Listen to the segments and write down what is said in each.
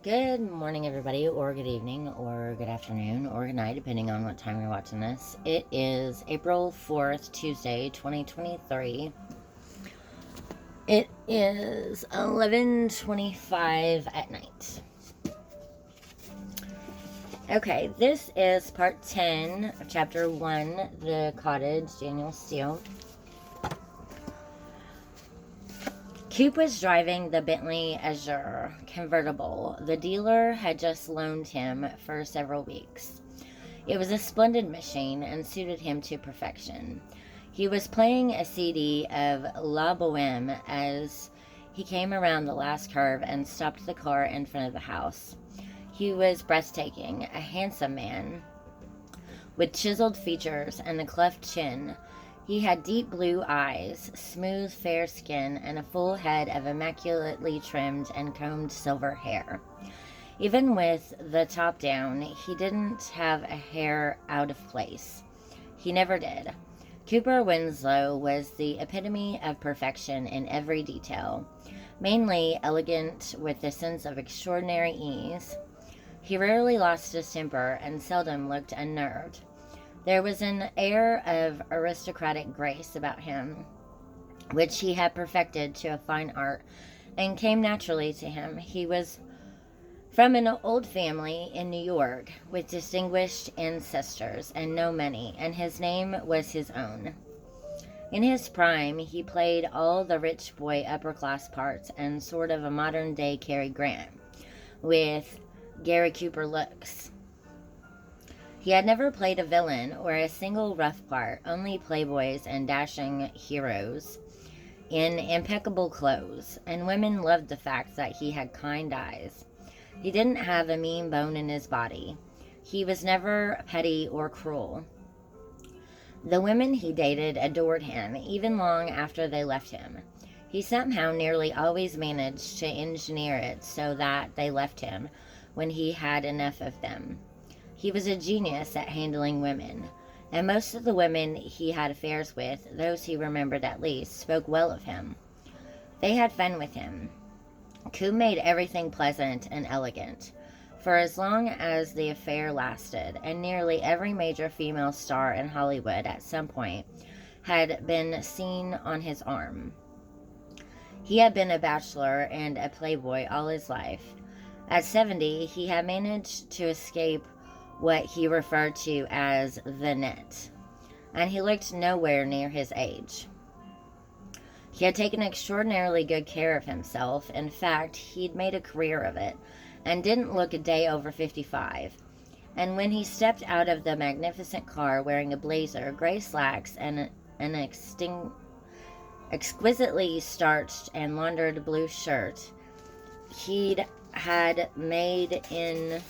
Good morning, everybody, or good evening, or good afternoon, or good night, depending on what time you're watching this. It is April 4th, Tuesday, 2023. It is 11:25 at night. Okay, this is part 10 of chapter 1, The Cottage, Daniel Steele. Coop was driving the Bentley Azure convertible the dealer had just loaned him for several weeks. It was a splendid machine and suited him to perfection. He was playing a CD of La Boheme as he came around the last curve and stopped the car in front of the house. He was breathtaking, a handsome man with chiseled features and a cleft chin. He had deep blue eyes, smooth fair skin, and a full head of immaculately trimmed and combed silver hair. Even with the top down, he didn't have a hair out of place. He never did. Cooper Winslow was the epitome of perfection in every detail, mainly elegant with a sense of extraordinary ease. He rarely lost his temper and seldom looked unnerved. There was an air of aristocratic grace about him, which he had perfected to a fine art and came naturally to him. He was from an old family in New York with distinguished ancestors and no money, and his name was his own. In his prime, he played all the rich boy upper class parts and sort of a modern day Cary Grant, with Gary Cooper looks. He had never played a villain or a single rough part, only playboys and dashing heroes in impeccable clothes, and women loved the fact that he had kind eyes. He didn't have a mean bone in his body. He was never petty or cruel. The women he dated adored him, even long after they left him. He somehow nearly always managed to engineer it so that they left him when he had enough of them. He was a genius at handling women, and most of the women he had affairs with, those he remembered at least, spoke well of him. They had fun with him. Coop made everything pleasant and elegant, for as long as the affair lasted, and nearly every major female star in Hollywood at some point had been seen on his arm. He had been a bachelor and a playboy all his life. At 70, he had managed to escape what he referred to as the net, and he looked nowhere near his age. He had taken extraordinarily good care of himself. In fact, he'd made a career of it, and didn't look a day over 55. And when he stepped out of the magnificent car wearing a blazer, gray slacks, and an exquisitely starched and laundered blue shirt he'd had made in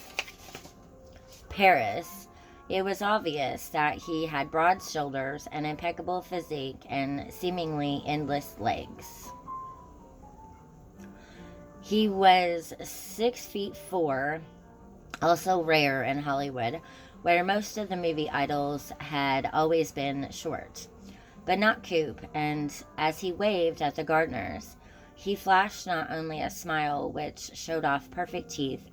Paris, it was obvious that he had broad shoulders, an impeccable physique, and seemingly endless legs. He was 6'4", also rare in Hollywood, where most of the movie idols had always been short. But not Coop, and as he waved at the gardeners, he flashed not only a smile which showed off perfect teeth,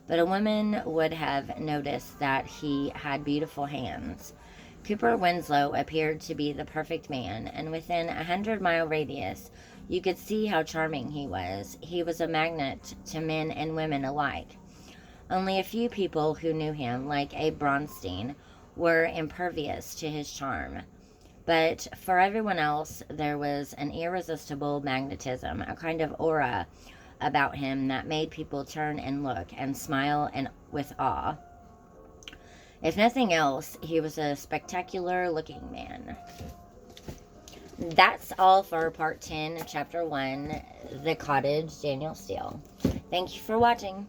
but a woman would have noticed that he had beautiful hands. Cooper Winslow appeared to be the perfect man, and within a 100-mile radius, you could see how charming he was. He was a magnet to men and women alike. Only a few people who knew him, like Abe Bronstein, were impervious to his charm. But for everyone else, there was an irresistible magnetism, a kind of aura about him that made people turn and look and smile and with awe. If nothing else, he was a spectacular looking man. That's all for part 10 of chapter 1, The Cottage, Daniel Steele. Thank you for watching.